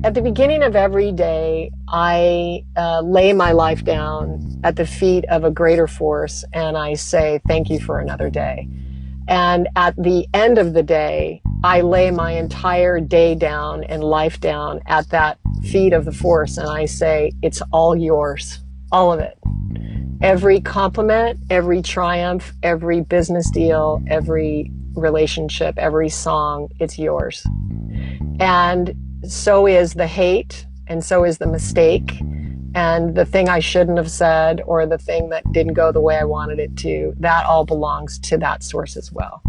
At the beginning of every day, I lay my life down at the feet of a greater force and I say, thank you for another day. And at the end of the day, I lay my entire day down and life down at that feet of the force and I say, it's all yours, all of it. Every compliment, every triumph, every business deal, every relationship, every song, it's yours. And so is the hate, and so is the mistake, and the thing I shouldn't have said, or the thing that didn't go the way I wanted it to. That all belongs to that source as well.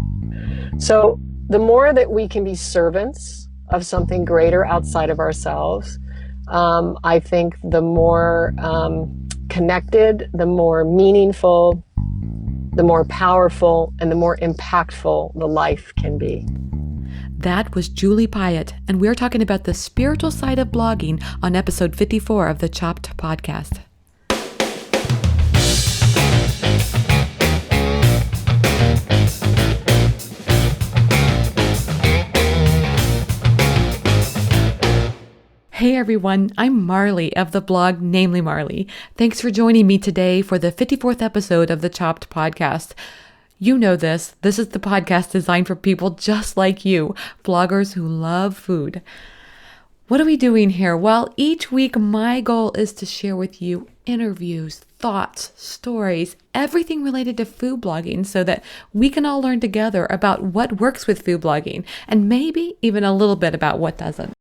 So the more that we can be servants of something greater outside of ourselves, I think the more connected, the more meaningful, the more powerful, and the more impactful the life can be. That was Julie Piatt, and we're talking about the spiritual side of blogging on episode 54 of the Chopped podcast. Hey everyone, I'm Marley of the blog Namely Marley. Thanks for joining me today for the 54th episode of the Chopped podcast. You know this. This is the podcast designed for people just like you, bloggers who love food. What are we doing here? Well, each week my goal is to share with you interviews, thoughts, stories, everything related to food blogging so that we can all learn together about what works with food blogging and maybe even a little bit about what doesn't.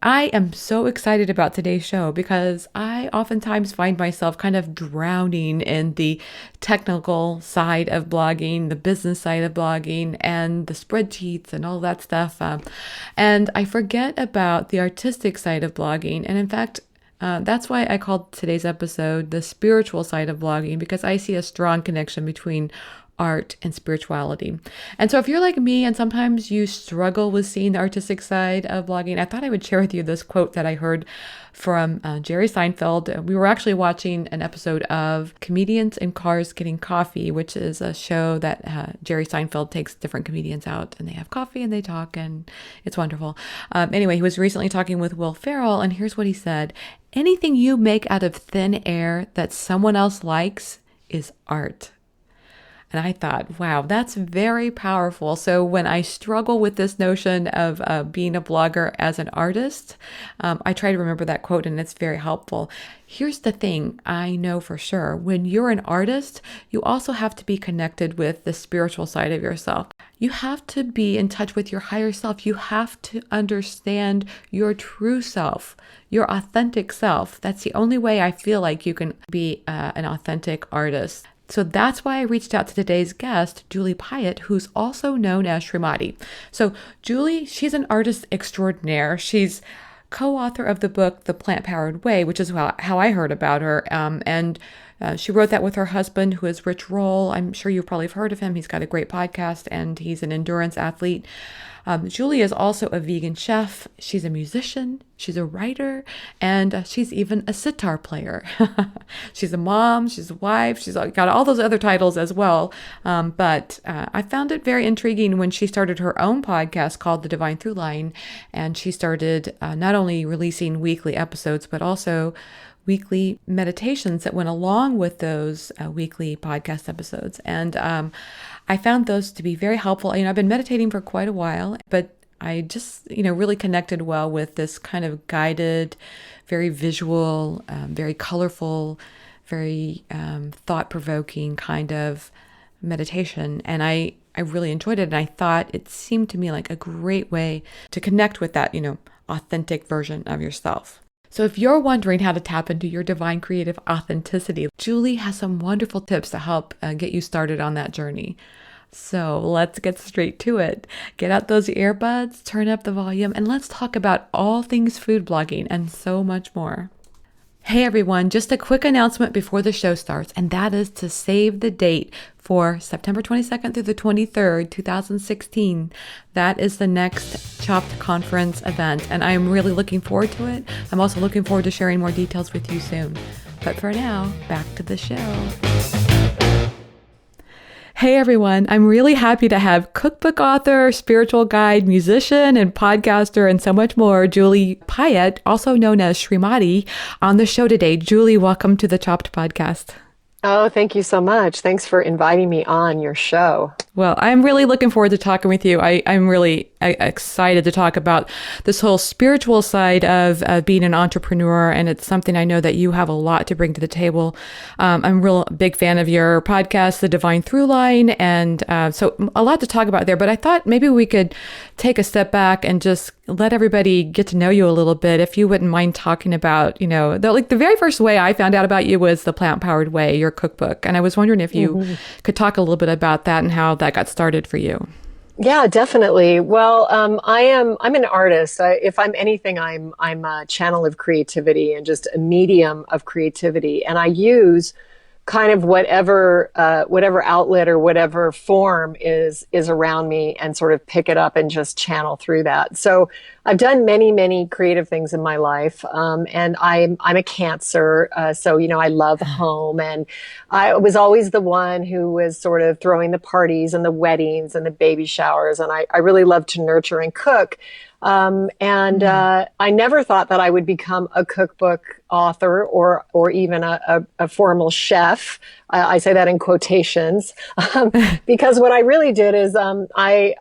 I am so excited about today's show because I oftentimes find myself kind of drowning in the technical side of blogging, the business side of blogging, and the spreadsheets and all that stuff. And I forget about the artistic side of blogging. And in fact, that's why I called today's episode the spiritual side of blogging, because I see a strong connection between art and spirituality. And so if you're like me and sometimes you struggle with seeing the artistic side of blogging, I thought I would share with you this quote that I heard from Jerry Seinfeld. We were actually watching an episode of Comedians in Cars Getting Coffee, which is a show that Jerry Seinfeld takes different comedians out and they have coffee and they talk and it's wonderful. Anyway, he was recently talking with Will Ferrell and here's what he said. Anything you make out of thin air that someone else likes is art. And I thought, wow, that's very powerful. So when I struggle with this notion of being a blogger as an artist, I try to remember that quote and it's very helpful. Here's the thing I know for sure. When you're an artist, you also have to be connected with the spiritual side of yourself. You have to be in touch with your higher self. You have to understand your true self, your authentic self. That's the only way I feel like you can be an authentic artist. So that's why I reached out to today's guest, Julie Piatt, who's also known as SriMati. So Julie, she's an artist extraordinaire. She's co-author of the book, The Plant-Powered Way, which is how I heard about her. And she wrote that with her husband, who is Rich Roll. I'm sure you've probably heard of him. He's got a great podcast and he's an endurance athlete. Julie is also a vegan chef. She's a musician, she's a writer, and she's even a sitar player. She's a mom, she's a wife, she's got all those other titles as well. But I found it very intriguing when she started her own podcast called The Divine Through Line, and she started not only releasing weekly episodes, but also weekly meditations that went along with those weekly podcast episodes. And I found those to be very helpful. I've been meditating for quite a while, but I just, really connected well with this kind of guided, very visual, very colorful, very thought-provoking kind of meditation. And I really enjoyed it. And I thought it seemed to me like a great way to connect with that, authentic version of yourself. So if you're wondering how to tap into your divine creative authenticity, Julie has some wonderful tips to help get you started on that journey. So let's get straight to it. Get out those earbuds, turn up the volume, and let's talk about all things food blogging and so much more. Hey everyone, just a quick announcement before the show starts, and that is to save the date for September 22nd through the 23rd, 2016. That is the next Chopped Conference event, and I am really looking forward to it. I'm also looking forward to sharing more details with you soon. But for now, back to the show. Hey everyone, I'm really happy to have cookbook author, spiritual guide, musician, and podcaster, and so much more, Julie Piatt, also known as SriMati, on the show today. Julie, welcome to the Chopped Podcast. Oh, thank you so much. Thanks for inviting me on your show. Well, I'm really looking forward to talking with you. I'm really excited to talk about this whole spiritual side of being an entrepreneur, and it's something I know that you have a lot to bring to the table. I'm a real big fan of your podcast, The Divine Throughline, and so a lot to talk about there. But I thought maybe we could take a step back and just let everybody get to know you a little bit. If you wouldn't mind talking about, the very first way I found out about you was The Plant-Powered Way, your cookbook, and I was wondering if you could talk a little bit about that and how that got started for you. Yeah, definitely. Well, I'm an artist. If I'm anything, I'm a channel of creativity and just a medium of creativity. And I use kind of whatever outlet or whatever form is around me and sort of pick it up and just channel through that. So I've done many creative things in my life. And I'm a Cancer. So, I love home, and I was always the one who was sort of throwing the parties and the weddings and the baby showers. And I really love to nurture and cook. I never thought that I would become a cookbook author or even a formal chef. I say that in quotations, because what I really did is, I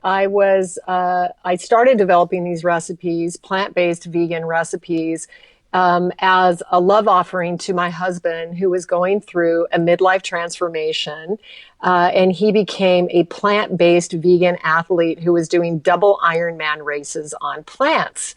started developing these recipes, plant-based vegan recipes, as a love offering to my husband, who was going through a midlife transformation. And he became a plant-based vegan athlete who was doing double Ironman races on plants.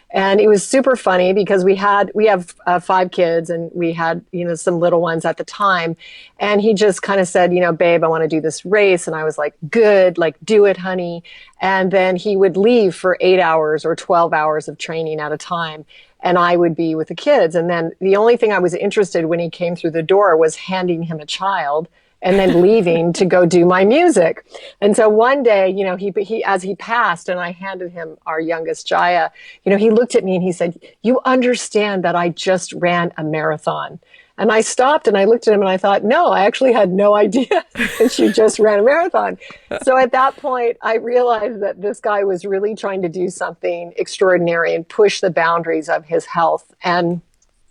And it was super funny because we have 5 kids, and we had, some little ones at the time. And he just kind of said, babe, I want to do this race. And I was like, good, like, do it, honey. And then he would leave for 8 hours or 12 hours of training at a time. And I would be with the kids. And then the only thing I was interested when he came through the door was handing him a child and then leaving to go do my music. And so one day, he as he passed and I handed him our youngest Jaya, he looked at me and he said, "You understand that I just ran a marathon?" And I stopped and I looked at him and I thought, no, I actually had no idea that you just ran a marathon. So at that point, I realized that this guy was really trying to do something extraordinary and push the boundaries of his health. And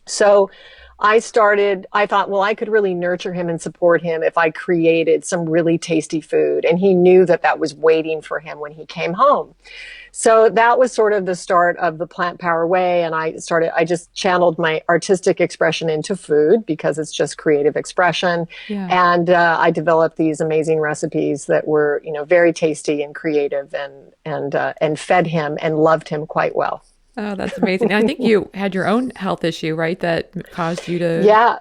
so I thought, well, I could really nurture him and support him if I created some really tasty food. And he knew that that was waiting for him when he came home. So that was sort of the start of the Plant Power Way. And I just channeled my artistic expression into food because it's just creative expression. Yeah. And I developed these amazing recipes that were, very tasty and creative, and fed him and loved him quite well. Oh, that's amazing. And I think you had your own health issue, right? That caused you to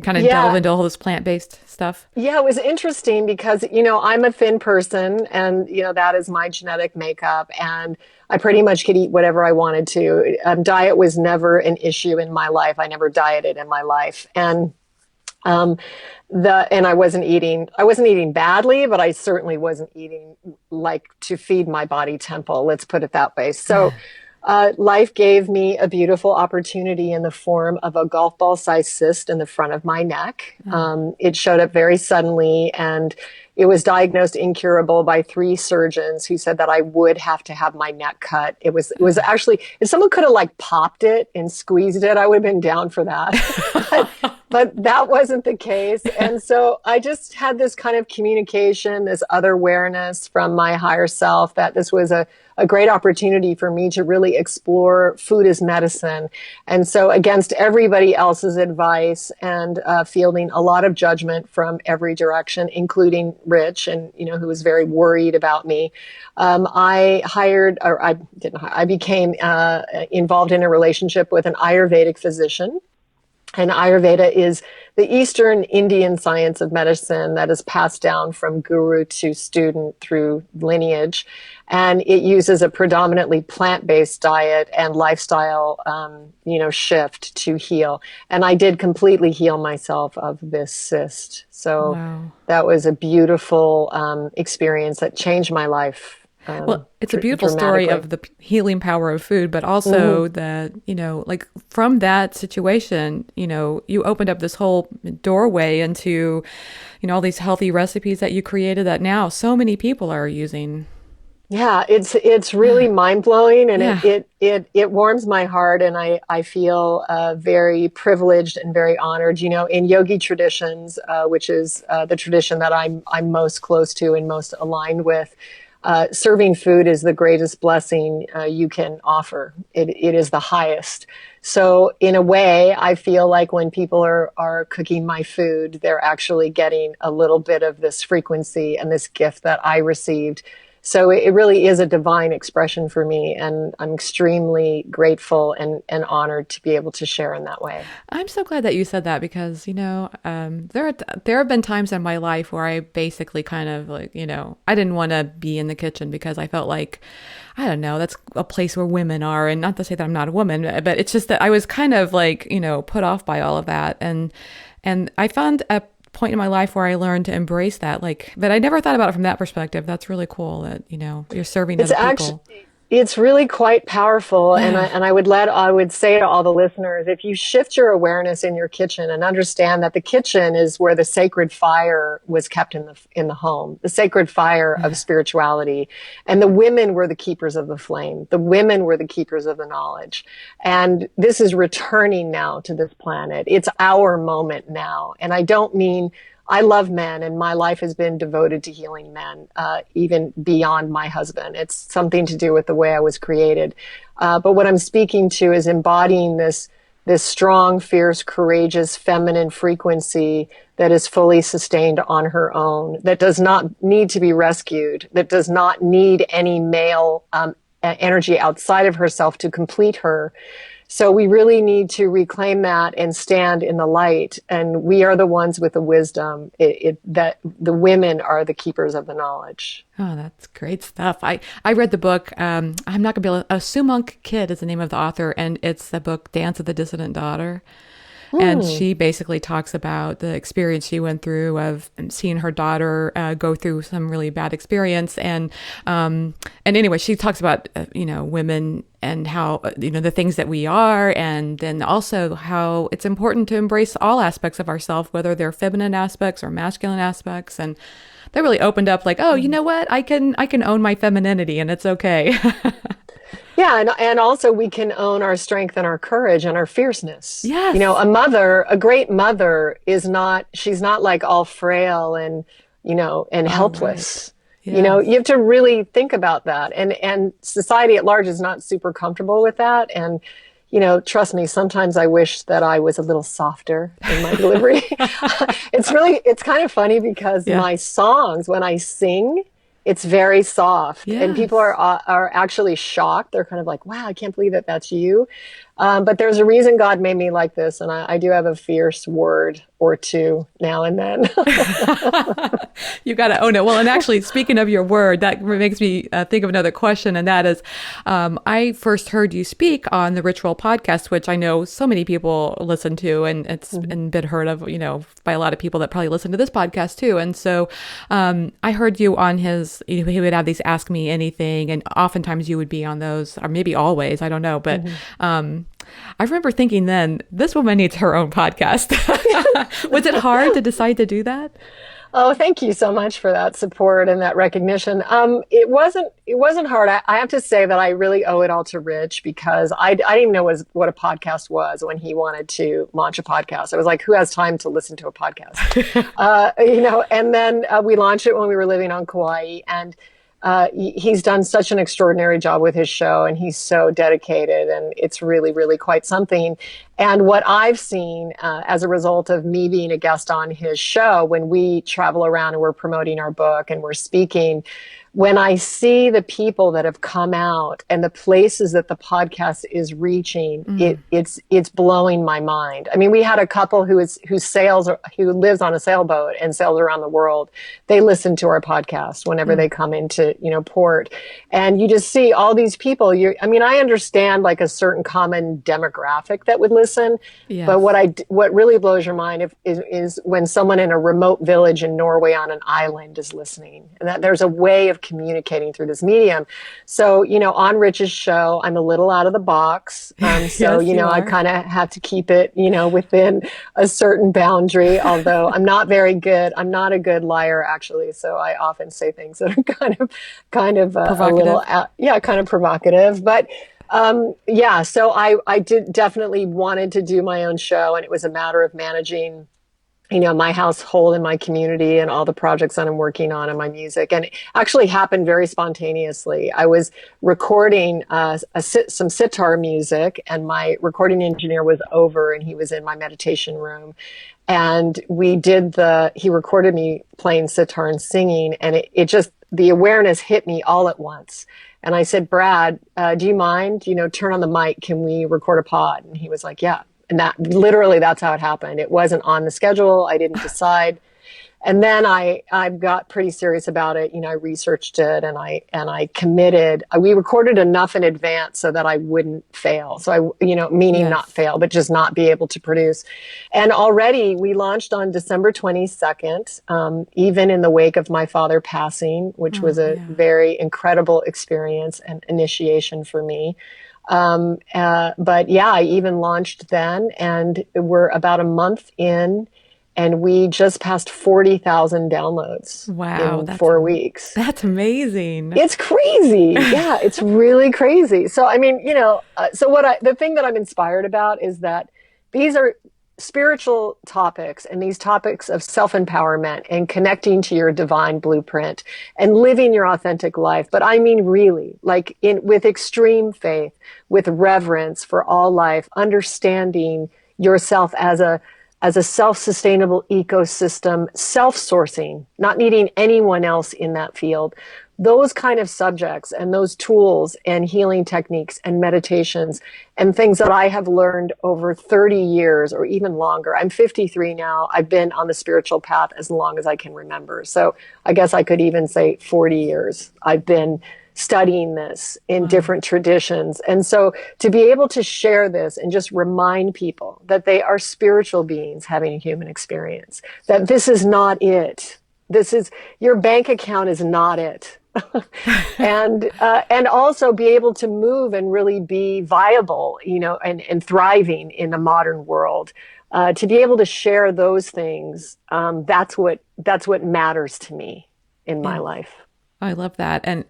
kind of delve into all this plant-based stuff. Yeah, it was interesting because, I'm a thin person, and, that is my genetic makeup, and I pretty much could eat whatever I wanted to. Diet was never an issue in my life. I never dieted in my life. And I wasn't eating badly, but I certainly wasn't eating like to feed my body temple. Let's put it that way. So life gave me a beautiful opportunity in the form of a golf ball sized cyst in the front of my neck. It showed up very suddenly, and it was diagnosed incurable by 3 surgeons who said that I would have to have my neck cut. It was actually, if someone could have popped it and squeezed it, I would have been down for that. But that wasn't the case. And so I just had this kind of communication, this other awareness from my higher self that this was a great opportunity for me to really explore food as medicine. And so against everybody else's advice and fielding a lot of judgment from every direction, including Rich, and who was very worried about me, I became involved in a relationship with an Ayurvedic physician. And Ayurveda is the Eastern Indian science of medicine that is passed down from guru to student through lineage. And it uses a predominantly plant-based diet and lifestyle, shift to heal. And I did completely heal myself of this cyst. So That was a beautiful experience that changed my life Well, it's a beautiful story dramatically. of the healing power of food, but also that, like from that situation, you opened up this whole doorway into, all these healthy recipes that you created that now so many people are using. Yeah, it's really mind blowing, and Yeah. it warms my heart, and I feel very privileged and very honored. In yogi traditions, which is the tradition that I'm most close to and most aligned with. Serving food is the greatest blessing you can offer. It is the highest. So in a way, I feel like when people are cooking my food, they're actually getting a little bit of this frequency and this gift that I received. So it really is a divine expression for me, and I'm extremely grateful and honored to be able to share in that way. I'm so glad that you said that because there have been times in my life where I basically kind of like I didn't want to be in the kitchen because I felt like I don't know, that's a place where women are, and not to say that I'm not a woman, but it's just that I was kind of like put off by all of that, and I found a point in my life where I learned to embrace that, but I never thought about it from that perspective. That's really cool that you're serving It's other actually people. it's really quite powerful, and Yeah. I would say to all the listeners, if you shift your awareness in your kitchen and understand that the kitchen is where the sacred fire was kept in the home, the sacred fire of spirituality, and the women were the keepers of the flame, the women were the keepers of the knowledge, and this is returning now to this planet. It's our moment now, and I don't mean I love men, and my life has been devoted to healing men, even beyond my husband. It's something to do with the way I was created. But what I'm speaking to is embodying this strong, fierce, courageous, feminine frequency that is fully sustained on her own, that does not need to be rescued, that does not need any male energy outside of herself to complete her. So we really need to reclaim that and stand in the light. And we are the ones with the wisdom that the women are the keepers of the knowledge. Oh, that's great stuff. I read the book. I'm not gonna be able to, Sumunk Kid is the name of the author, and it's the book Dance of the Dissident Daughter. And Hmm. she basically talks about the experience she went through of seeing her daughter go through some really bad experience, and anyway, she talks about women and how the things that we are, and then also how it's important to embrace all aspects of ourselves, whether they're feminine aspects or masculine aspects, and that really opened up like, oh, you know what, I can own my femininity, and it's okay. Yeah, and also we can own our strength and our courage and our fierceness. Yes. A great mother she's not like all frail and All right. helpless. Yes. You have to really think about that. And society at large is not super comfortable with that. And, trust me, sometimes I wish that I was a little softer in my delivery. It's kind of funny because Yeah. my songs, when I sing, it's very soft, and people Yes. are actually shocked. They're kind of like, "Wow, I can't believe that that's you." But there's a reason God made me like this, and I do have a fierce word or two now and then. You got to own it. Well, and actually, speaking of your word, that makes me think of another question, and that is, I first heard you speak on the Ritual podcast, which I know so many people listen to, and it's been heard of, by a lot of people that probably listen to this podcast too. And so, I heard you on his. He would have these Ask Me Anything, and oftentimes you would be on those, or maybe always, I don't know, but. I remember thinking then, this woman needs her own podcast. Was it hard to decide to do that? Oh, thank you so much for that support and that recognition. It wasn't hard. I have to say that I really owe it all to Rich, because I didn't even know what a podcast was when he wanted to launch a podcast. I was like, who has time to listen to a podcast? And then we launched it when we were living on Kauai, and he's done such an extraordinary job with his show, and he's so dedicated, and it's really, really quite something. And what I've seen as a result of me being a guest on his show, when we travel around and we're promoting our book and we're speaking, when I see the people that have come out and the places that the podcast is reaching, it's blowing my mind. I mean, we had a couple who lives on a sailboat and sails around the world. They listen to our podcast whenever they come into port, and you just see all these people. I understand like a certain common demographic that would listen, but Yes. what really blows your mind is when someone in a remote village in Norway on an island is listening, and that there's a way of communicating through this medium. So, on Rich's show, I'm a little out of the box. So, Yes, you I are. kind of have to keep it, within a certain boundary, although I'm not very good. I'm not a good liar, actually. So I often say things that are kind of a little, Provocative. yeah, kind of provocative. But yeah, so I did definitely wanted to do my own show, and it was a matter of managing, my household and my community and all the projects that I'm working on and my music. And it actually happened very spontaneously. I was recording some sitar music, and my recording engineer was over, and he was in my meditation room. And he recorded me playing sitar and singing, and it just, the awareness hit me all at once. And I said, Brad, do you mind, turn on the mic? Can we record a pod? And he was like, yeah. And that's how it happened. It wasn't on the schedule. I didn't decide. And then I got pretty serious about it. I researched it, and I committed. We recorded enough in advance so that I wouldn't fail. So meaning not Yes. fail, but just not be able to produce. And already we launched on December 22nd, even in the wake of my father passing, which Oh, was a yeah. very incredible experience and initiation for me. But yeah, I even launched then, and we're about a month in, and we just passed 40,000 downloads Wow, in 4 weeks. that's amazing. It's crazy. Yeah, it's really crazy. So, I mean, the thing that I'm inspired about is that these are spiritual topics, and these topics of self-empowerment and connecting to your divine blueprint and living your authentic life. But I mean, really, like with extreme faith, with reverence for all life, understanding yourself as a self-sustainable ecosystem, self-sourcing, not needing anyone else in that field. Those kind of subjects and those tools and healing techniques and meditations and things that I have learned over 30 years or even longer. I'm 53 now. I've been on the spiritual path as long as I can remember. So I guess I could even say 40 years. I've been studying this in Wow. different traditions. And so to be able to share this and just remind people that they are spiritual beings having a human experience, that this is not it. Your bank account is not it. And also be able to move and really be viable, and thriving in the modern world. To be able to share those things, that's what matters to me in my And life. I love that. And,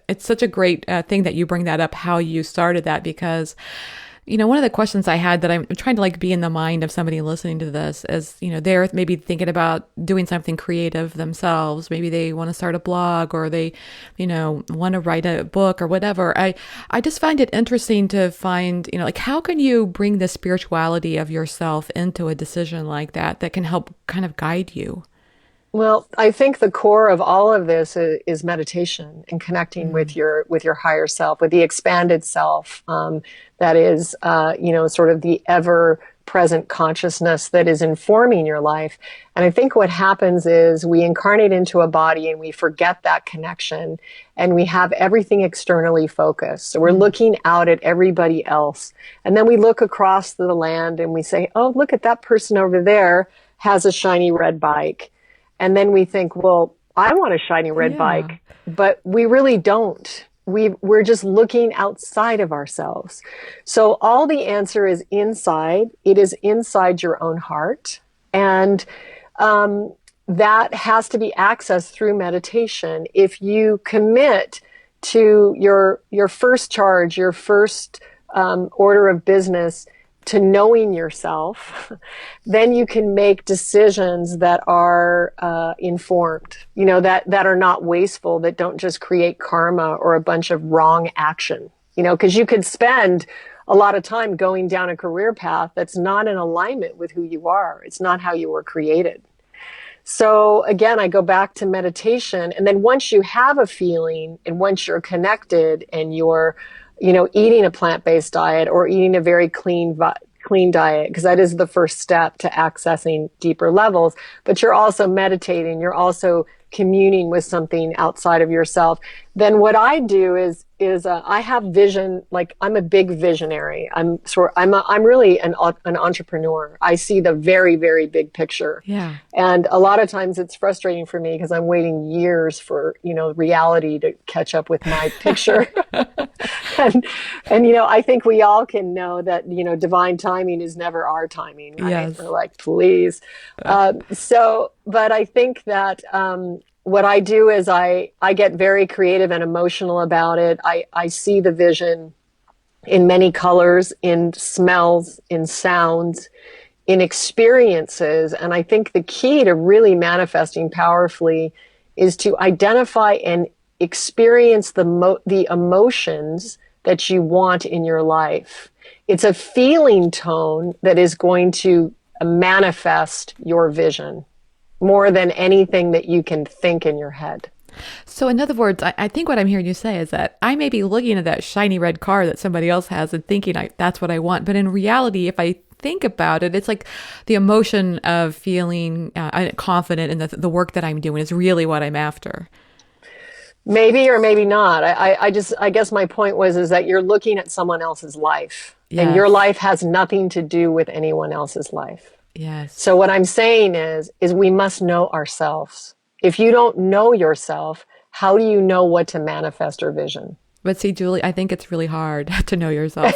it's such a great thing that you bring that up, how you started that, because, one of the questions I had that I'm trying to like be in the mind of somebody listening to this is, they're maybe thinking about doing something creative themselves. Maybe they want to start a blog, or they, want to write a book or whatever. I just find it interesting to find, like, how can you bring the spirituality of yourself into a decision like that can help kind of guide you? Well, I think the core of all of this is meditation and connecting with Mm. your higher self, with the expanded self, that is, sort of the ever present consciousness that is informing your life. And I think what happens is we incarnate into a body and we forget that connection, and we have everything externally focused. So we're Mm. looking out at everybody else, and then we look across the land and we say, "Oh, look at that person over there has a shiny red bike." And then we think, well, I want a shiny red Yeah. bike, but we really don't. We're just looking outside of ourselves. So all the answer is inside. It is inside your own heart. And that has to be accessed through meditation. If you commit to your first charge, your first order of business, to knowing yourself, then you can make decisions that are informed, that are not wasteful, that don't just create karma or a bunch of wrong action, because you could spend a lot of time going down a career path that's not in alignment with who you are. It's not how you were created. So again, I go back to meditation. And then once you have a feeling, and once you're connected and you're, eating a plant-based diet or eating a very clean diet, because that is the first step to accessing deeper levels, but you're also meditating, you're also communing with something outside of yourself, then what I do is I have vision. Like, I'm a big visionary. I'm really an entrepreneur. I see the very, very big picture. Yeah. And a lot of times it's frustrating for me because I'm waiting years for, reality to catch up with my picture. And I think we all can know that, divine timing is never our timing, right? Yes. We're like, please. But I think that, what I do is I get very creative and emotional about it. I see the vision in many colors, in smells, in sounds, in experiences. And I think the key to really manifesting powerfully is to identify and experience the emotions that you want in your life. It's a feeling tone that is going to manifest your vision more than anything that you can think in your head. So in other words, I think what I'm hearing you say is that I may be looking at that shiny red car that somebody else has and thinking that's what I want. But in reality, if I think about it, it's like the emotion of feeling confident in the work that I'm doing is really what I'm after. Maybe or maybe not. I guess my point is that you're looking at someone else's life, and your Yes. life has nothing to do with anyone else's life. Yes. So what I'm saying is we must know ourselves. If you don't know yourself, how do you know what to manifest or vision? But see, Julie, I think it's really hard to know yourself.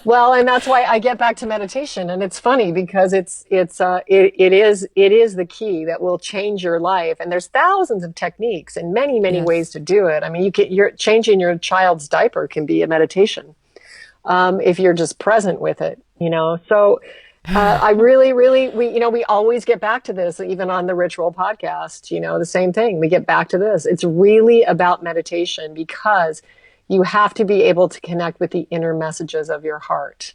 Well, and that's why I get back to meditation, and it's funny because it is the key that will change your life. And there's thousands of techniques and many ways Yes. to do it. I mean, you're changing your child's diaper can be a meditation, if you're just present with it. So I really we always get back to this, even on the Ritual podcast. The same thing. We get back to this. It's really about meditation because you have to be able to connect with the inner messages of your heart.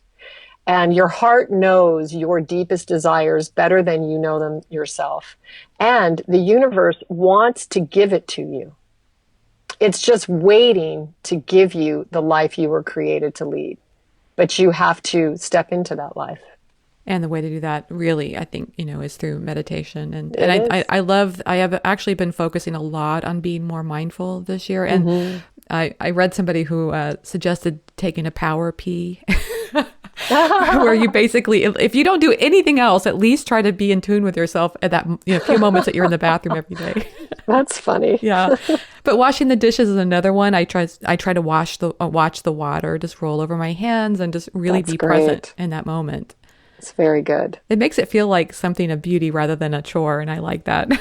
And your heart knows your deepest desires better than you know them yourself. And the universe wants to give it to you. It's just waiting to give you the life you were created to lead. But you have to step into that life. And the way to do that really, I think, is through meditation. And It is. I have actually been focusing a lot on being more mindful this year. And I read somebody who suggested taking a power pee, where you basically, if you don't do anything else, at least try to be in tune with yourself at that few moments that you're in the bathroom every day. That's funny. Yeah. But washing the dishes is another one. I try to watch the water just roll over my hands and just really That's be great. present in that moment. It's very good. It makes it feel like something of beauty rather than a chore, and I like that.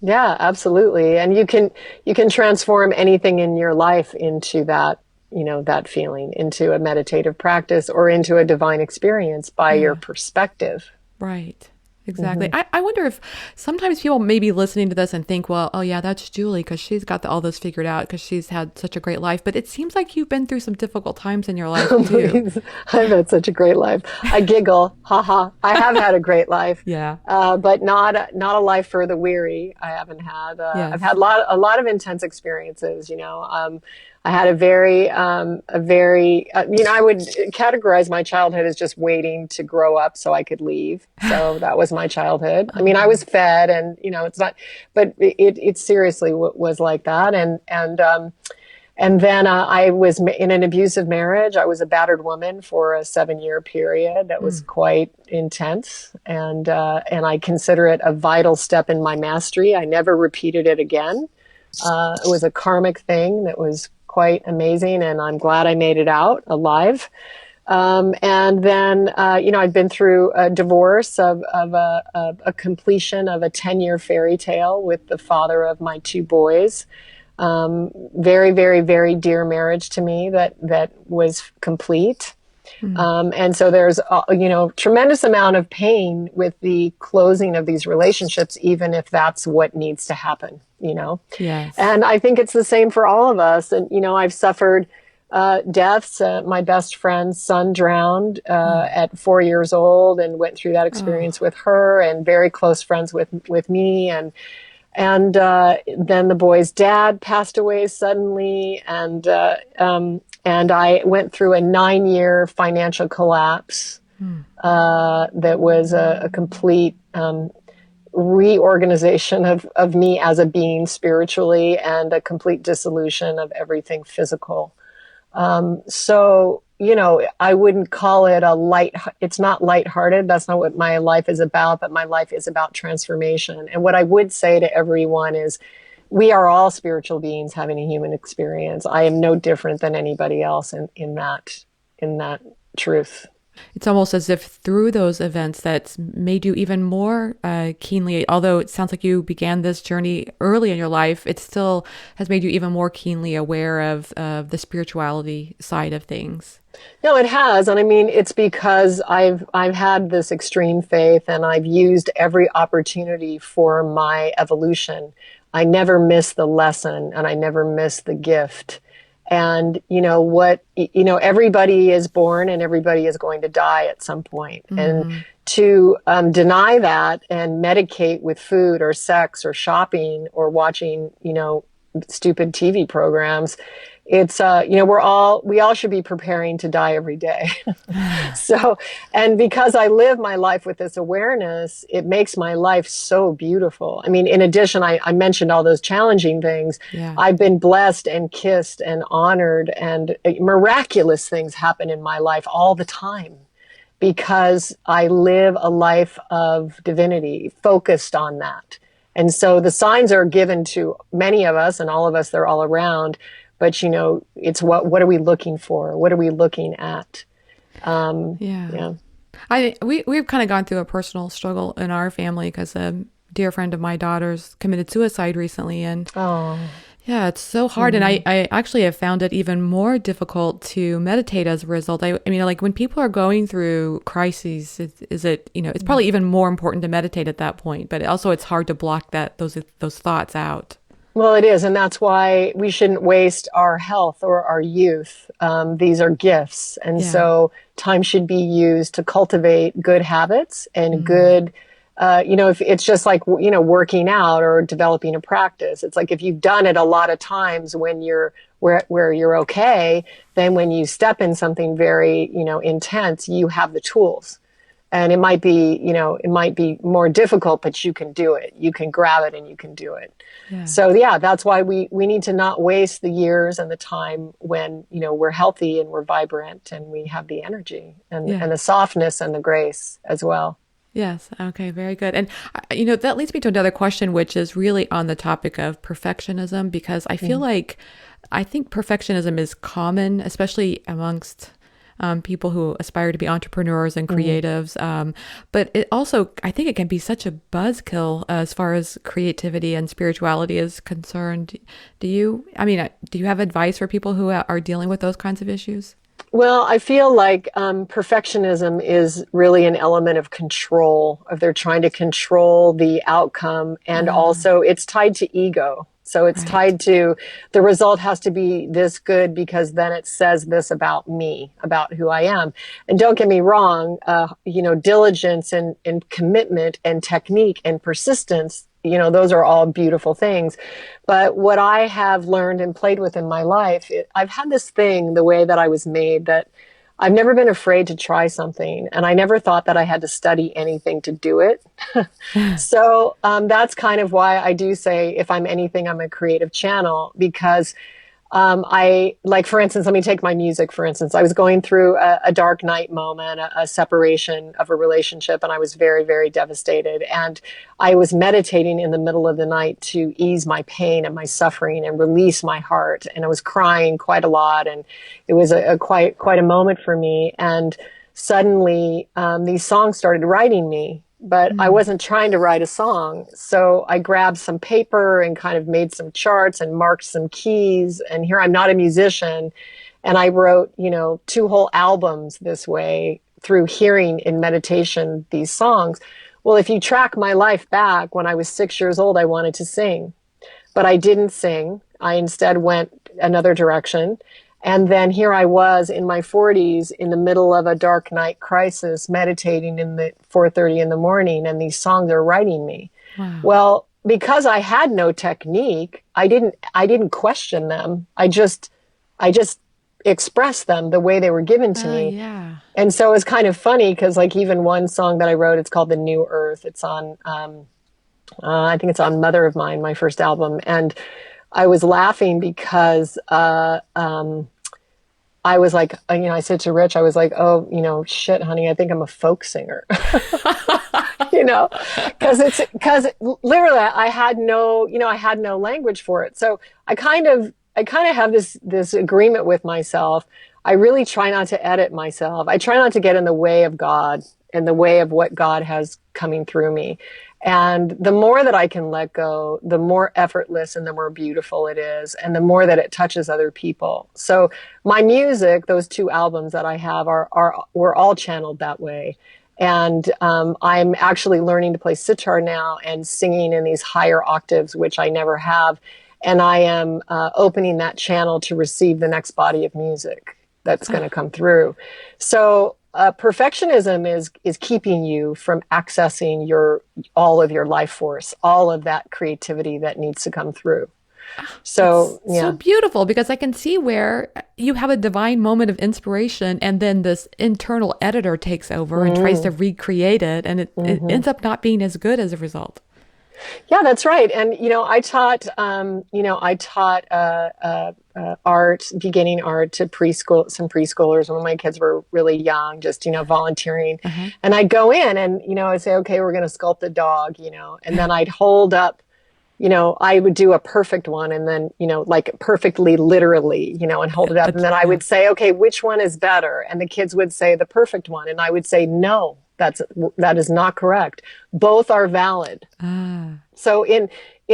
Yeah, absolutely. And you can transform anything in your life into that feeling, into a meditative practice or into a divine experience by your Yeah. perspective. Right. Exactly. I wonder if sometimes people may be listening to this and think, well, oh yeah, that's Julie because she's got all this figured out because she's had such a great life. But it seems like you've been through some difficult times in your life too. I've had such a great life. I giggle, haha. I have had a great life, Yeah. but not a life for the weary. I haven't had. Yes. I've had a lot of intense experiences. I had a very, I would categorize my childhood as just waiting to grow up so I could leave. So that was my childhood. I mean, I was fed, and it's not, but it seriously was like that. And then I was in an abusive marriage. I was a battered woman for a 7-year period. That was quite intense, and I consider it a vital step in my mastery. I never repeated it again. It was a karmic thing that was quite amazing, and I'm glad I made it out alive. And then, I'd been through a divorce of a completion of a 10-year fairy tale with the father of my 2 boys. Very, very, very dear marriage to me that was complete. And so there's, tremendous amount of pain with the closing of these relationships, even if that's what needs to happen. Yes. And I think it's the same for all of us. And, I've suffered deaths. My best friend's son drowned at 4 years old, and went through that experience with her, and very close friends with me. And then the boy's dad passed away suddenly, and I went through a 9-year financial collapse that was a complete reorganization of me as a being spiritually, and a complete dissolution of everything physical. So, I wouldn't call it it's not lighthearted. That's not what my life is about, but my life is about transformation. And what I would say to everyone is, we are all spiritual beings having a human experience. I am no different than anybody else in that truth. It's almost as if through those events that's made you even more keenly, although it sounds like you began this journey early in your life, it still has made you even more keenly aware of the spirituality side of things. No, it has. And I mean, it's because I've had this extreme faith, and I've used every opportunity for my evolution. I never miss the lesson, and I never miss the gift. And everybody is born and everybody is going to die at some point. And to deny that and medicate with food or sex or shopping or watching, stupid TV programs, it's we all should be preparing to die every day. So, and because I live my life with this awareness, it makes my life so beautiful. I mean, in addition, I mentioned all those challenging things. Yeah. I've been blessed and kissed and honored, and miraculous things happen in my life all the time, because I live a life of divinity focused on that. And so the signs are given to many of us, and all of us, they're all around. But, it's what are we looking for? What are we looking at? Yeah. We've kind of gone through a personal struggle in our family, because a dear friend of my daughter's committed suicide recently. And yeah, it's so hard. And I actually have found it even more difficult to meditate as a result. I mean, like when people are going through crises, it's probably even more important to meditate at that point. But also it's hard to block those thoughts out. Well, it is. And that's why we shouldn't waste our health or our youth. These are gifts. And so time should be used to cultivate good habits and good, if it's just like, working out or developing a practice. It's like, if you've done it a lot of times when you're where you're okay, then when you step in something very, intense, you have the tools. And it might be more difficult, but you can do it. You can grab it and you can do it. Yeah. So that's why we need to not waste the years and the time when, we're healthy and we're vibrant and we have the energy and the softness and the grace as well. Yes. Okay. Very good. And, that leads me to another question, which is really on the topic of perfectionism, because I feel like, I think perfectionism is common, especially amongst people who aspire to be entrepreneurs and creatives. But it also, I think it can be such a buzzkill as far as creativity and spirituality is concerned. Do you have advice for people who are dealing with those kinds of issues? Well, I feel like perfectionism is really an element of control, of they're trying to control the outcome, and also it's tied to ego. So it's tied to the result has to be this good because then it says this about me, about who I am. And don't get me wrong, diligence and commitment and technique and persistence, those are all beautiful things. But what I have learned and played with in my life, I've had this thing, the way that I was made, that I've never been afraid to try something, and I never thought that I had to study anything to do it. So that's kind of why I do say, if I'm anything, I'm a creative channel, because for instance, let me take my music, for instance. I was going through a dark night moment, a separation of a relationship, and I was very, very devastated. And I was meditating in the middle of the night to ease my pain and my suffering and release my heart. And I was crying quite a lot, and it was quite a moment for me. And suddenly, these songs started writing me. But I wasn't trying to write a song. So I grabbed some paper and kind of made some charts and marked some keys. And here, I'm not a musician. And I wrote, 2 whole albums this way through hearing in meditation these songs. Well, if you track my life back, when I was 6 years old, I wanted to sing. But I didn't sing. I instead went another direction. And then here I was in my 40s in the middle of a dark night crisis, meditating in the 4:30 in the morning, and these songs are writing me. Wow. Well, because I had no technique, I didn't question them. I just expressed them the way they were given to me. Yeah. And so it's kind of funny because, like, even one song that I wrote, it's called The New Earth. It's on I think it's on Mother of Mine, my first album. And I was laughing because I was like, I said to Rich, I was like, oh, shit, honey, I think I'm a folk singer. you know, because literally I had no language for it. So I kind of have this agreement with myself. I really try not to edit myself. I try not to get in the way of God, in the way of what God has coming through me. And the more that I can let go, the more effortless and the more beautiful it is, and the more that it touches other people. So my music, those two albums that I have were all channeled that way. And I'm actually learning to play sitar now and singing in these higher octaves, which I never have. And I am opening that channel to receive the next body of music that's going to come through. So perfectionism is keeping you from accessing all of your life force, all of that creativity that needs to come through. So, It's so beautiful, because I can see where you have a divine moment of inspiration and then this internal editor takes over and tries to recreate it, and it ends up not being as good as a result. Yeah, that's right. And I taught art, beginning art, to some preschoolers when my kids were really young, just volunteering. And I'd go in and I'd say, okay, we're going to sculpt a dog, and then I'd hold up. I would do a perfect one, and then, like perfectly, literally, and hold it up. And then I would say, okay, which one is better? And the kids would say the perfect one. And I would say, no, that is not correct. Both are valid. So in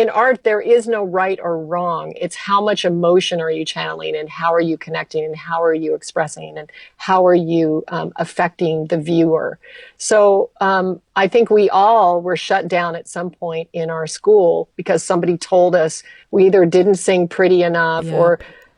art, there is no right or wrong. It's how much emotion are you channeling, and how are you connecting, and how are you expressing, and how are you affecting the viewer. So I think we all were shut down at some point in our school because somebody told us we either didn't sing pretty enough,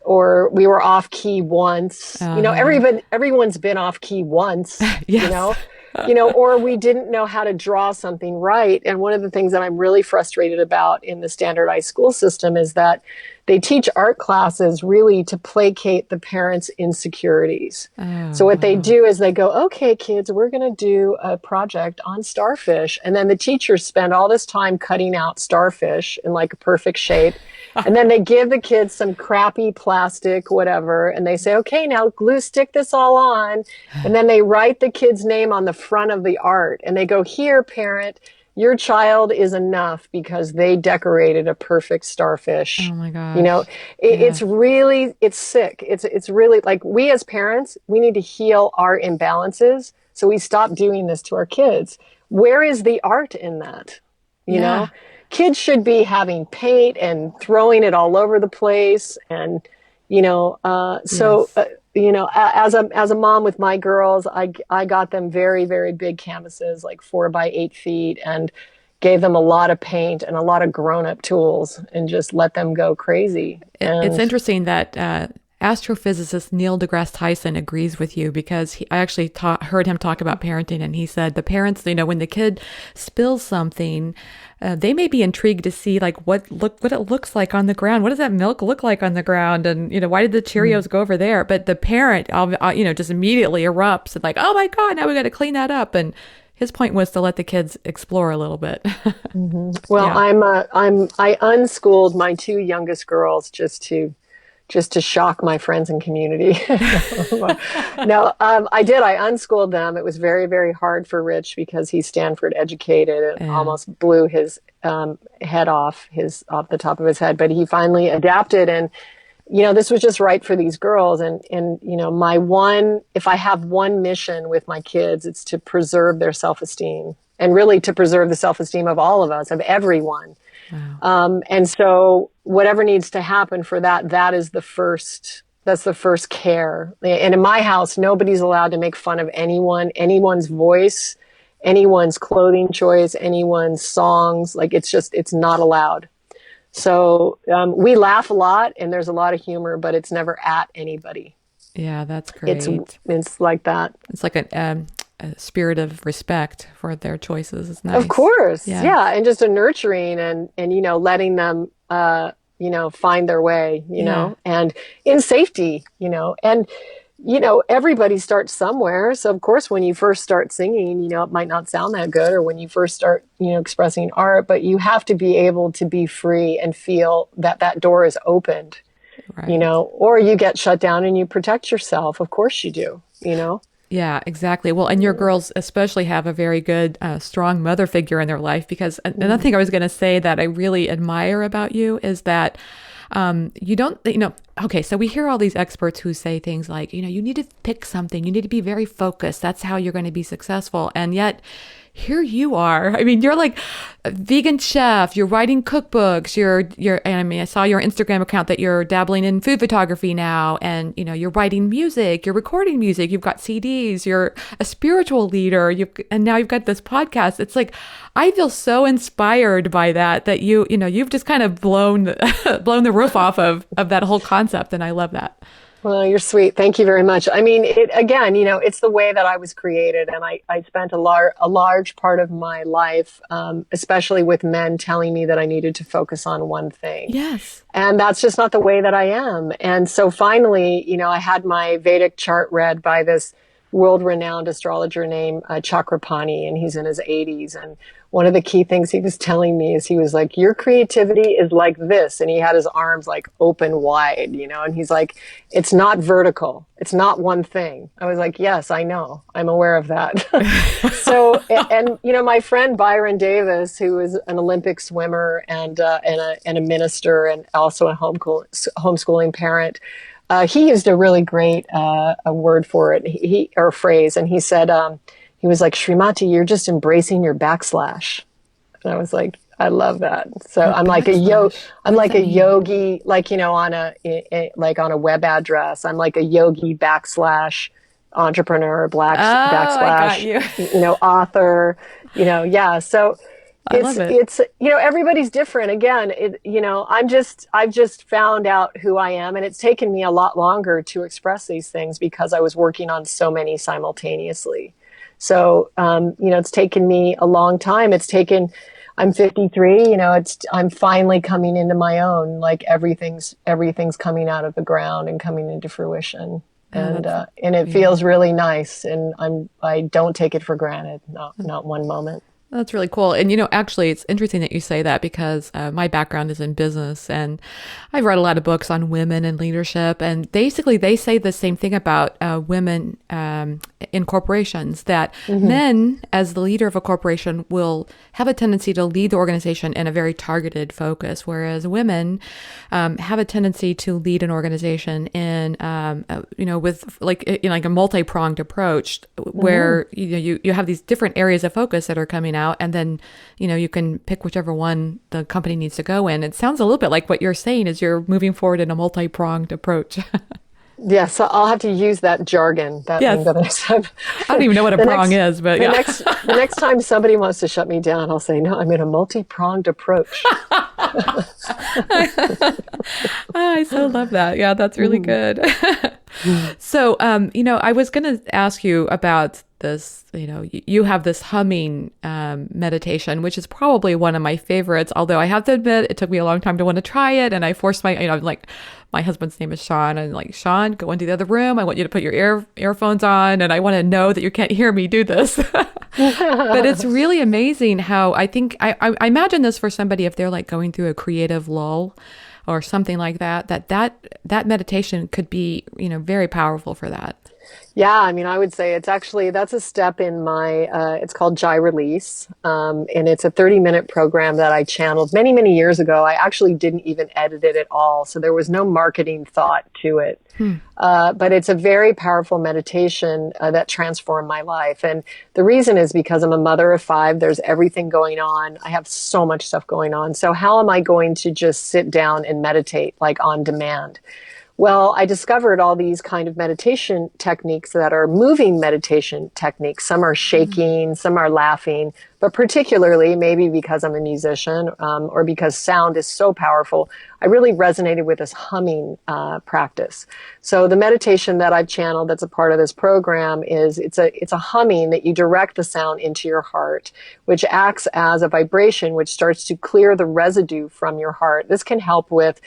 or we were off key once. Everyone's been off key once. Yes. Or we didn't know how to draw something right. And one of the things that I'm really frustrated about in the standardized school system is that they teach art classes really to placate the parents' insecurities. So what they do is they go, okay, kids, we're going to do a project on starfish. And then the teachers spend all this time cutting out starfish in like a perfect shape. And then they give the kids some crappy plastic, whatever. And they say, okay, now stick this all on. And then they write the kid's name on the front of the art. And they go, here, parent, your child is enough because they decorated a perfect starfish. Oh my gosh. It's sick. It's really like, we as parents, we need to heal our imbalances. So we stop doing this to our kids. Where is the art in that? You know? Kids should be having paint and throwing it all over the place. And, as a mom with my girls, I got them very, very big canvases, like 4 by 8 feet, and gave them a lot of paint and a lot of grown-up tools and just let them go crazy. It's interesting that astrophysicist Neil deGrasse Tyson agrees with you, because I actually heard him talk about parenting, and he said the parents, when the kid spills something, they may be intrigued to see like what it looks like on the ground. What does that milk look like on the ground? And why did the Cheerios go over there? But the parent, just immediately erupts and like, oh my God, now we got to clean that up. And his point was to let the kids explore a little bit. Well, I unschooled my 2 youngest girls just to shock my friends and community. No, I did. I unschooled them. It was very, very hard for Rich because he's Stanford educated and almost blew his head off the top of his head. But he finally adapted, and this was just right for these girls. And if I have one mission with my kids, it's to preserve their self-esteem, and really to preserve the self-esteem of all of us, of everyone. Wow. And so whatever needs to happen for that, that's the first care. And in my house, nobody's allowed to make fun of anyone's voice, anyone's clothing choice, anyone's songs. Like, it's not allowed. So we laugh a lot, and there's a lot of humor, but it's never at anybody. Yeah, that's great. It's like that. It's like a spirit of respect for their choices. It's nice. Of course. Yeah. And just a nurturing and letting them, find their way, and in safety, and everybody starts somewhere. So of course, when you first start singing, it might not sound that good, or when you first start, expressing art, but you have to be able to be free and feel that that door is opened, Right. or you get shut down and you protect yourself. Of course you do. Yeah, exactly. Well, and your girls especially have a very good, strong mother figure in their life because another thing I was going to say that I really admire about you is that you don't, okay, so we hear all these experts who say things like, you need to pick something, you need to be very focused. That's how you're going to be successful. And yet, here you are. I mean, you're like a vegan chef. You're writing cookbooks. And I mean, I saw your Instagram account that you're dabbling in food photography now, and you're writing music. You're recording music. You've got CDs. You're a spiritual leader. And now you've got this podcast. It's like I feel so inspired by that you've just kind of blown blown the roof off of that whole concept, and I love that. Well, you're sweet. Thank you very much. I mean, again, it's the way that I was created. And I spent a large part of my life, especially with men telling me that I needed to focus on one thing. Yes. And that's just not the way that I am. And so finally, I had my Vedic chart read by this world-renowned astrologer named Chakrapani, and he's in his 80s. And one of the key things he was telling me is he was like, your creativity is like this. And he had his arms like open wide, and he's like, it's not vertical. It's not one thing. I was like, yes, I know. I'm aware of that. So, and my friend Byron Davis, who is an Olympic swimmer and a minister and also a homeschooling parent, he used a really great a word for it, or phrase, and he said, he was like, SriMati, you're just embracing your backslash. And I was like, I love that. So I'm like a yogi, like, on a web address. I'm like a yogi backslash entrepreneur, backslash, author, yeah. So I love it. it's, everybody's different. Again, I've just found out who I am, and it's taken me a lot longer to express these things because I was working on so many simultaneously. So, it's taken me a long time. I'm 53, I'm finally coming into my own, like everything's coming out of the ground and coming into fruition. And it feels really nice. And I don't take it for granted. Not one moment. That's really cool. And, actually, it's interesting that you say that because my background is in business and I've read a lot of books on women and leadership. And basically, they say the same thing about women in corporations, that men, as the leader of a corporation, will have a tendency to lead the organization in a very targeted focus, whereas women have a tendency to lead an organization in, with like a multi-pronged approach where, you have these different areas of focus that are coming out. And then, you can pick whichever one the company needs to go in. It sounds a little bit like what you're saying is you're moving forward in a multi-pronged approach. Yeah, so I'll have to use that jargon. Yes. I don't even know what a prong is, but yeah. The next time somebody wants to shut me down, I'll say, no, I'm in a multi-pronged approach. I so love that. Yeah, that's really good. So, I was going to ask you about this, you have this humming meditation, which is probably one of my favorites, although I have to admit it took me a long time to want to try it. And I forced my husband's name is Sean, and like, Sean, go into the other room. I want you to put your earphones on, and I want to know that you can't hear me do this. But it's really amazing how I imagine this for somebody if they're like going through a creative lull or something like that meditation could be, very powerful for that. Yeah, I mean, I would say that's a step in my, it's called Jai Release. And it's a 30-minute program that I channeled many, many years ago. I actually didn't even edit it at all. So there was no marketing thought to it. But it's a very powerful meditation that transformed my life. And the reason is because I'm a mother of 5. There's everything going on. I have so much stuff going on. So how am I going to just sit down and meditate like on demand? Well, I discovered all these kind of meditation techniques that are moving meditation techniques. Some are shaking, some are laughing, but particularly maybe because I'm a musician or because sound is so powerful, I really resonated with this humming practice. So the meditation that I've channeled that's a part of this program is it's a humming that you direct the sound into your heart, which acts as a vibration which starts to clear the residue from your heart. This can help with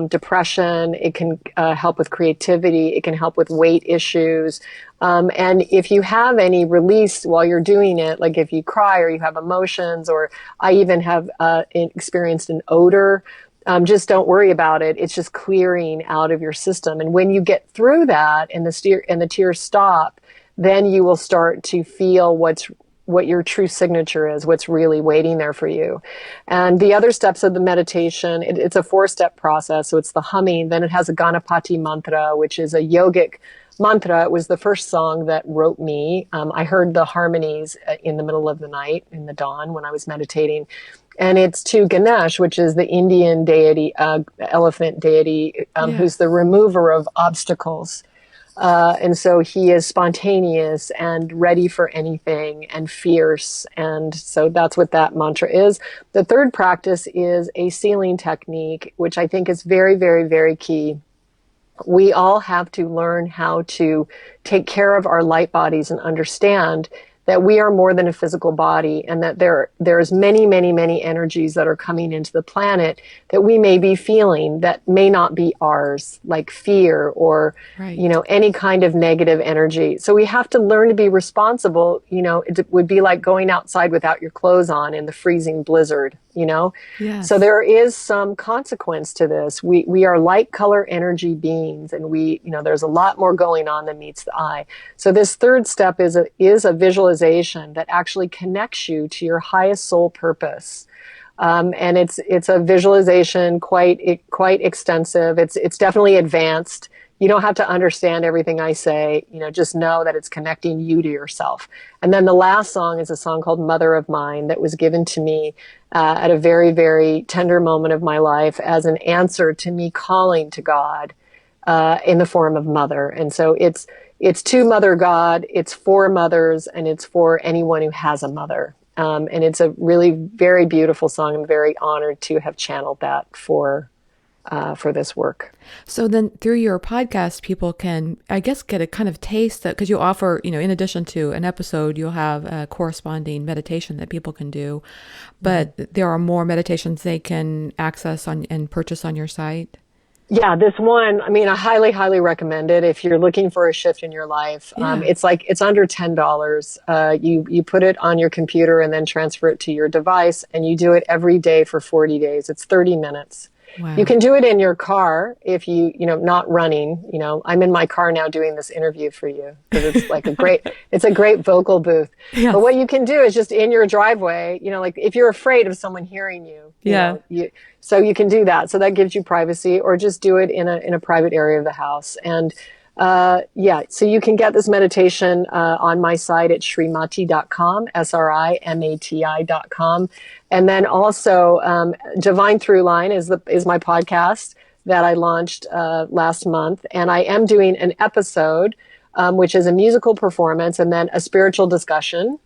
depression. It can help with creativity. It can help with weight issues. And if you have any release while you're doing it, like if you cry or you have emotions, or I even have experienced an odor, just don't worry about it. It's just clearing out of your system. And when you get through that and the tears stop, then you will start to feel what your true signature is, what's really waiting there for you. And the other steps of the meditation, it's a 4-step process. So it's the humming, then it has a Ganapati mantra, which is a yogic mantra. It was the first song that wrote me. I heard the harmonies in the middle of the night, in the dawn, when I was meditating. And it's to Ganesh, which is the Indian deity, elephant deity, who's the remover of obstacles. And so he is spontaneous and ready for anything and fierce. And so that's what that mantra is. The third practice is a sealing technique, which I think is very, very, very key. We all have to learn how to take care of our light bodies and understand that we are more than a physical body, and that there's many, many, many energies that are coming into the planet that we may be feeling that may not be ours, like fear or, any kind of negative energy. So we have to learn to be responsible. It would be like going outside without your clothes on in the freezing blizzard, Yes. So there is some consequence to this. We are light color energy beings, and there's a lot more going on than meets the eye. So this third step is a visualization that actually connects you to your highest soul purpose. And it's a visualization quite extensive. It's definitely advanced. You don't have to understand everything I say, just know that it's connecting you to yourself. And then the last song is a song called Mother of Mine that was given to me at a very, very tender moment of my life as an answer to me calling to God in the form of mother. And so it's to Mother God, it's for mothers, and it's for anyone who has a mother. And it's a really very beautiful song. I'm very honored to have channeled that for this work. So then through your podcast, people can, I guess, get a kind of taste that, because you offer, in addition to an episode, you'll have a corresponding meditation that people can do, but there are more meditations they can access and purchase on your site. Yeah, this one, I highly, highly recommend it if you're looking for a shift in your life. Yeah. It's under $10. You put it on your computer and then transfer it to your device, and you do it every day for 40 days. It's 30 minutes. Wow. You can do it in your car if not running. I'm in my car now doing this interview for you because it's like it's a great vocal booth. Yes. But what you can do is just in your driveway, like if you're afraid of someone hearing you, so you can do that. So that gives you privacy, or just do it in a private area of the house. And so you can get this meditation on my site at SriMati.com, SRIMATI.com. And then also Divine Throughline is my podcast that I launched last month. And I am doing an episode, which is a musical performance and then a spiritual discussion.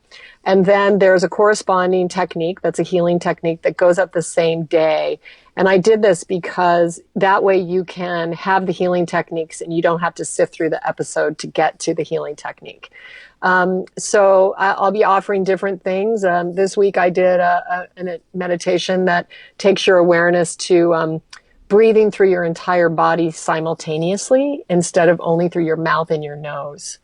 And then there's a corresponding technique that's a healing technique that goes up the same day. And I did this because that way you can have the healing techniques and you don't have to sift through the episode to get to the healing technique. So I'll be offering different things. This week I did a meditation that takes your awareness to breathing through your entire body simultaneously instead of only through your mouth and your nose.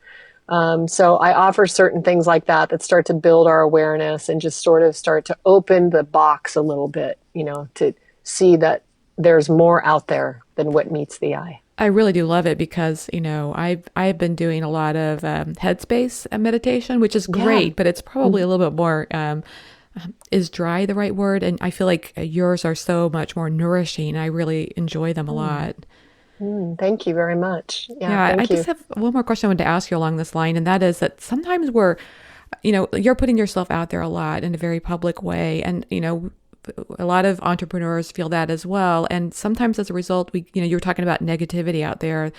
So I offer certain things like that start to build our awareness and just sort of start to open the box a little bit, to see that there's more out there than what meets the eye. I really do love it because, I've been doing a lot of headspace meditation, which is great, but it's probably a little bit more, is dry the right word? And I feel like yours are so much more nourishing. I really enjoy them a lot. Thank you very much. I just have one more question I wanted to ask you along this line, and that is that sometimes you're putting yourself out there a lot in a very public way, and, a lot of entrepreneurs feel that as well. And sometimes as a result, you were talking about negativity out there,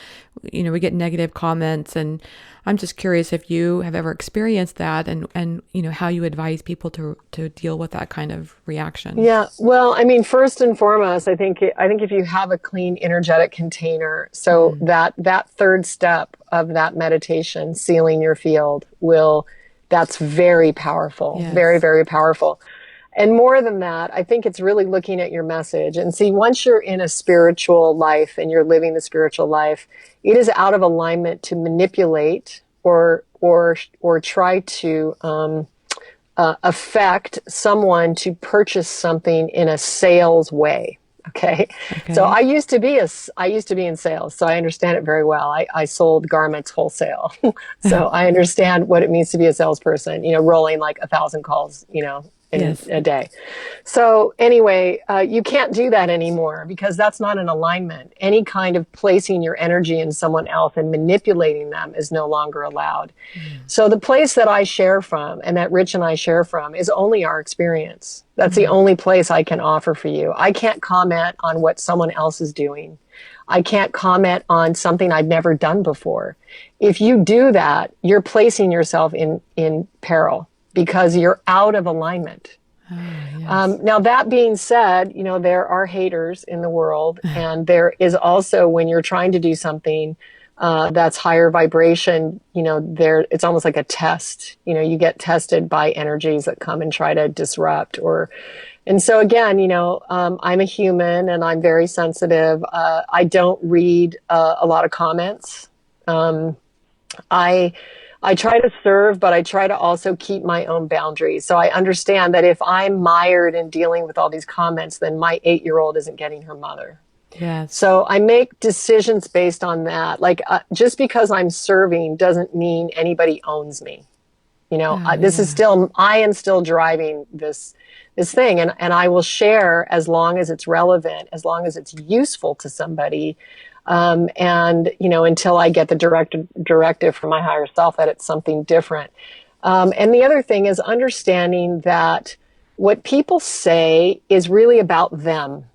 we get negative comments, and I'm just curious if you have ever experienced that and how you advise people to deal with that kind of reaction. Yeah. Well, first and foremost, I think if you have a clean energetic container, so that third step of that meditation, sealing your field, that's very powerful, very, very powerful. And more than that, I think it's really looking at your message. And see, once you're in a spiritual life and you're living the spiritual life, it is out of alignment to manipulate or try to affect someone to purchase something in a sales way. Okay. So Okay. I used to be in sales, so I understand it very well. I sold garments wholesale. So I understand what it means to be a salesperson, rolling like 1,000 calls, in Yes. a day. So anyway, you can't do that anymore because that's not an alignment. Any kind of placing your energy in someone else and manipulating them is no longer allowed. So the place that I share from and that Rich and I share from is only our experience. That's the only place I can offer for you. I can't comment on what someone else is doing. I can't comment on something I've never done before. If you do that, you're placing yourself in peril because you're out of alignment. Yes. Now, that being said, there are haters in the world, and there is also when you're trying to do something that's higher vibration, it's almost like a test. You get tested by energies that come and try to disrupt and so again, I'm a human and I'm very sensitive. I don't read a lot of comments. I I try to serve, but I try to also keep my own boundaries. So I understand that if I'm mired in dealing with all these comments, then my 8-year-old isn't getting her mother. Yes. So I make decisions based on that. Like just because I'm serving doesn't mean anybody owns me. Oh, This is yeah. still, I am still driving this thing, and I will share as long as it's relevant, as long as it's useful to somebody. And, until I get the directive from my higher self that it's something different. And the other thing is understanding that what people say is really about them.